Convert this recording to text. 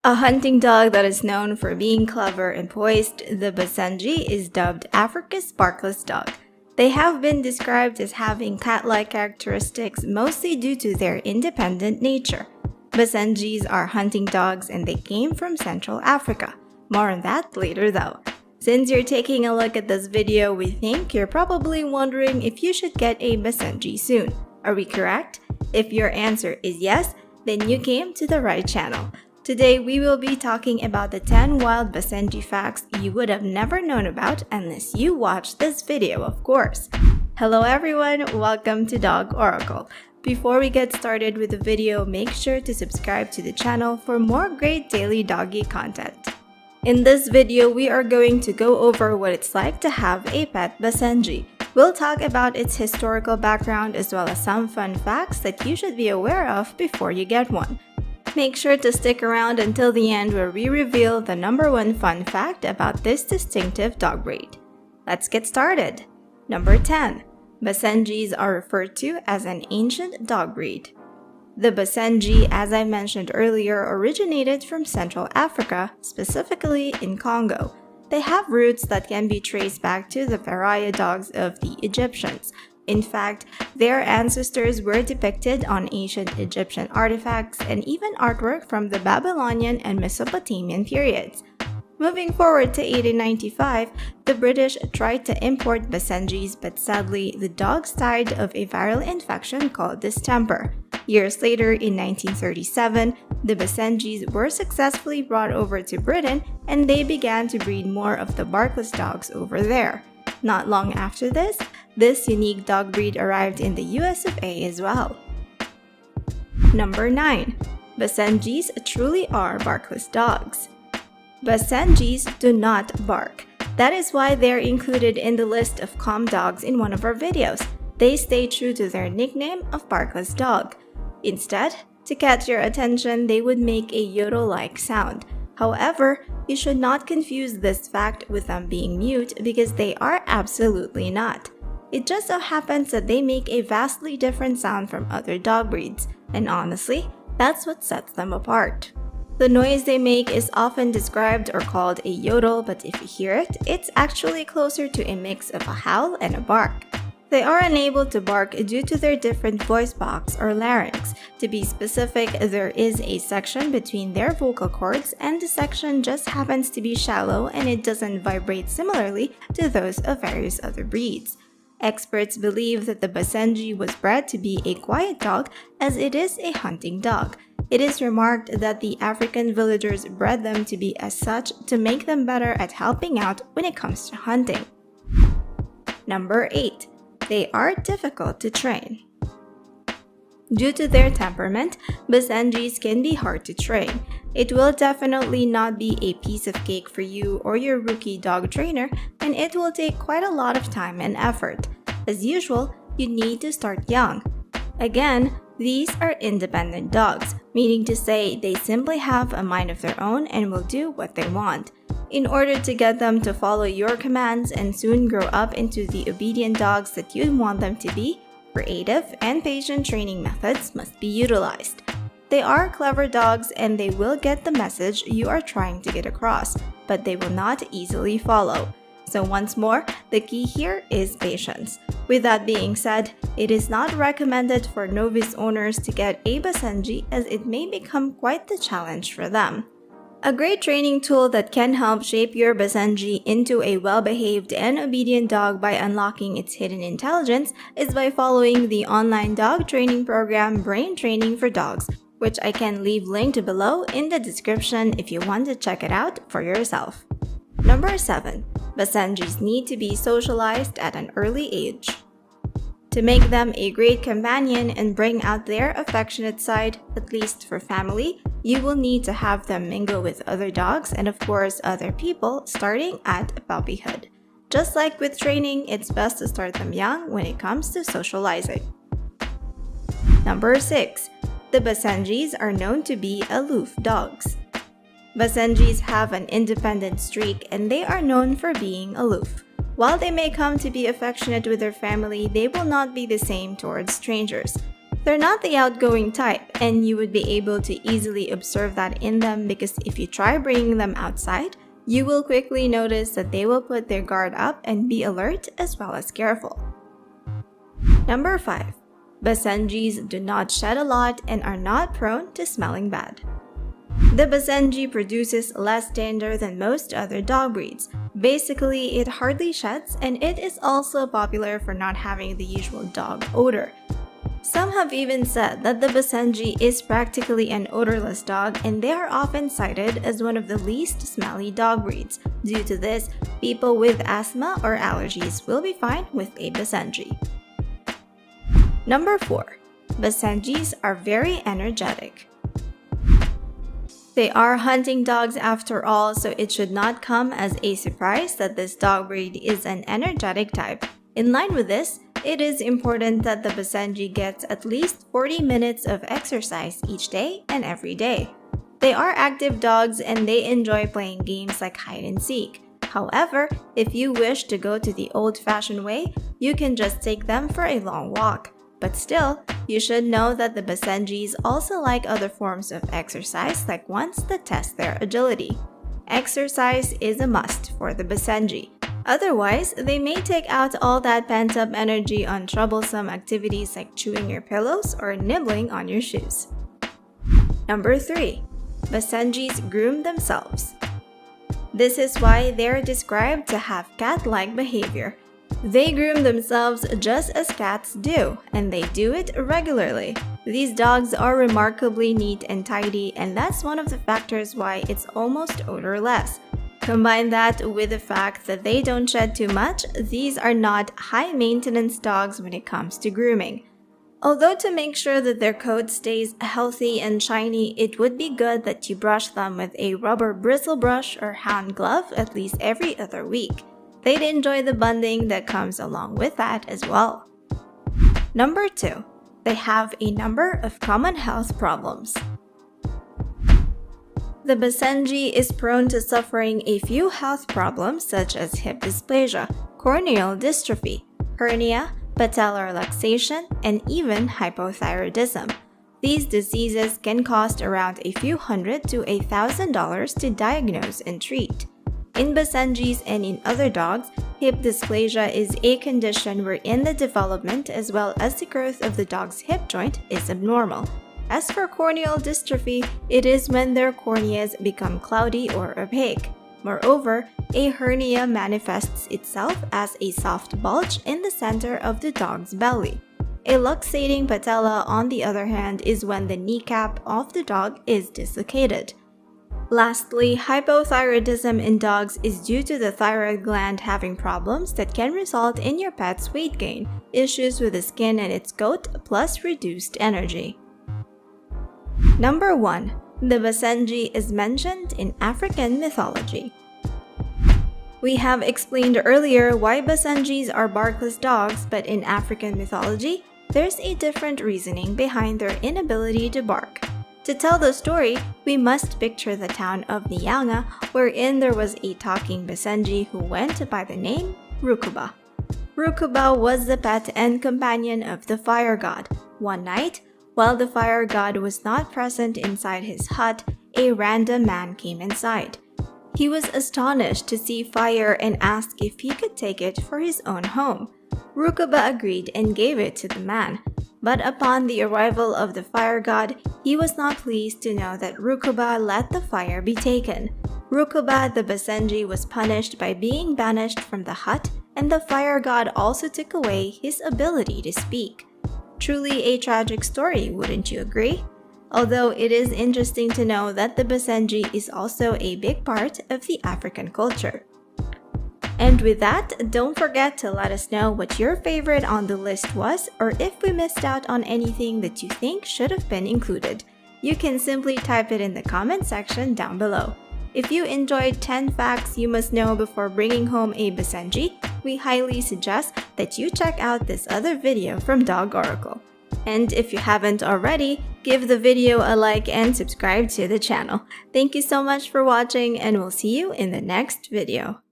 A hunting dog that is known for being clever and poised, the Basenji is dubbed Africa's Barkless Dog. They have been described as having cat-like characteristics mostly due to their independent nature. Basenjis are hunting dogs and they came from Central Africa. More on that later though. Since you're taking a look at this video, we think you're probably wondering if you should get a Basenji soon. Are we correct? If your answer is yes, then you came to the right channel. Today, we will be talking about the 10 wild Basenji facts you would have never known about unless you watched this video, of course. Hello everyone, welcome to Dog Oracle. Before we get started with the video, make sure to subscribe to the channel for more great daily doggy content. In this video, we are going to go over what it's like to have a pet Basenji. We'll talk about its historical background as well as some fun facts that you should be aware of before you get one. Make sure to stick around until the end where we reveal the number one fun fact about this distinctive dog breed. Let's get started. Number 10. Basenjis are referred to as an ancient dog breed. The Basenji, as I mentioned earlier, originated from Central Africa, specifically in Congo. They have roots that can be traced back to the pariah dogs of the Egyptians. In fact, their ancestors were depicted on ancient Egyptian artifacts and even artwork from the Babylonian and Mesopotamian periods. Moving forward to 1895, the British tried to import Basenjis, but sadly, the dogs died of a viral infection called distemper. Years later, in 1937, the Basenjis were successfully brought over to Britain and they began to breed more of the Barkless dogs over there. Not long after this unique dog breed arrived in the US of A as well. Number 9. Basenjis truly are barkless dogs. Basenjis do not bark. That is why they're included in the list of calm dogs in one of our videos. They stay true to their nickname of Barkless Dog. Instead, to catch your attention, they would make a yodel-like sound. However, you should not confuse this fact with them being mute because they are absolutely not. It just so happens that they make a vastly different sound from other dog breeds, and honestly, that's what sets them apart. The noise they make is often described or called a yodel, but if you hear it, it's actually closer to a mix of a howl and a bark. They are unable to bark due to their different voice box or larynx. To be specific, there is a section between their vocal cords and the section just happens to be shallow and it doesn't vibrate similarly to those of various other breeds. Experts believe that the Basenji was bred to be a quiet dog as it is a hunting dog. It is remarked that the African villagers bred them to be as such to make them better at helping out when it comes to hunting. Number 8. They are difficult to train. Due to their temperament, Basenjis can be hard to train. It will definitely not be a piece of cake for you or your rookie dog trainer, and it will take quite a lot of time and effort. As usual, you need to start young. Again, these are independent dogs, meaning to say they simply have a mind of their own and will do what they want. In order to get them to follow your commands and soon grow up into the obedient dogs that you want them to be, creative and patient training methods must be utilized. They are clever dogs and they will get the message you are trying to get across, but they will not easily follow. So once more, the key here is patience. With that being said, it is not recommended for novice owners to get a Basenji as it may become quite the challenge for them. A great training tool that can help shape your Basenji into a well-behaved and obedient dog by unlocking its hidden intelligence is by following the online dog training program Brain Training for Dogs, which I can leave linked below in the description if you want to check it out for yourself. Number 7. Basenjis need to be socialized at an early age. To make them a great companion and bring out their affectionate side, at least for family, you will need to have them mingle with other dogs and of course other people starting at puppyhood. Just like with training, it's best to start them young when it comes to socializing. Number 6. The Basenjis are known to be aloof dogs. Basenjis have an independent streak and they are known for being aloof. While they may come to be affectionate with their family, they will not be the same towards strangers. They're not the outgoing type, and you would be able to easily observe that in them because if you try bringing them outside, you will quickly notice that they will put their guard up and be alert as well as careful. Number 5. Basenjis do not shed a lot and are not prone to smelling bad. The Basenji produces less dander than most other dog breeds. Basically, it hardly sheds, and it is also popular for not having the usual dog odor. Some have even said that the Basenji is practically an odorless dog, and they are often cited as one of the least smelly dog breeds. Due to this, people with asthma or allergies will be fine with a Basenji. Number 4. Basenjis are very energetic. They are hunting dogs after all, so it should not come as a surprise that this dog breed is an energetic type. In line with this, it is important that the Basenji gets at least 40 minutes of exercise each day and every day. They are active dogs and they enjoy playing games like hide and seek. However, if you wish to go to the old-fashioned way, you can just take them for a long walk. But still, you should know that the Basenjis also like other forms of exercise like ones that test their agility. Exercise is a must for the Basenji. Otherwise, they may take out all that pent-up energy on troublesome activities like chewing your pillows or nibbling on your shoes. Number 3. Basenjis groom themselves. This is why they are described to have cat-like behavior. They groom themselves just as cats do, and they do it regularly. These dogs are remarkably neat and tidy, and that's one of the factors why it's almost odorless. Combine that with the fact that they don't shed too much, these are not high-maintenance dogs when it comes to grooming. Although to make sure that their coat stays healthy and shiny, it would be good that you brush them with a rubber bristle brush or hand glove at least every other week. They'd enjoy the bonding that comes along with that as well. Number 2. They have a number of common health problems. The Basenji is prone to suffering a few health problems such as hip dysplasia, corneal dystrophy, hernia, patellar luxation, and even hypothyroidism. These diseases can cost around a few $100 to $1,000 to diagnose and treat. In Basenjis and in other dogs, hip dysplasia is a condition wherein the development as well as the growth of the dog's hip joint is abnormal. As for corneal dystrophy, it is when their corneas become cloudy or opaque. Moreover, a hernia manifests itself as a soft bulge in the center of the dog's belly. A luxating patella, on the other hand, is when the kneecap of the dog is dislocated. Lastly, hypothyroidism in dogs is due to the thyroid gland having problems that can result in your pet's weight gain, issues with the skin and its coat, plus reduced energy. Number 1. The Basenji is mentioned in African mythology. We have explained earlier why Basenjis are barkless dogs, but in African mythology, there's a different reasoning behind their inability to bark. To tell the story, we must picture the town of Nyanga, wherein there was a talking Basenji who went by the name Rukuba. Rukuba was the pet and companion of the fire god. One night, while the fire god was not present inside his hut, a random man came inside. He was astonished to see fire and asked if he could take it for his own home. Rukuba agreed and gave it to the man. But upon the arrival of the fire god, he was not pleased to know that Rukuba let the fire be taken. Rukuba the Basenji was punished by being banished from the hut, and the fire god also took away his ability to speak. Truly a tragic story, wouldn't you agree? Although it is interesting to know that the Basenji is also a big part of the African culture. And with that, don't forget to let us know what your favorite on the list was, or if we missed out on anything that you think should have been included. You can simply type it in the comment section down below. If you enjoyed 10 facts you must know before bringing home a Basenji, we highly suggest that you check out this other video from Dog Oracle. And if you haven't already, give the video a like and subscribe to the channel. Thank you so much for watching, and we'll see you in the next video.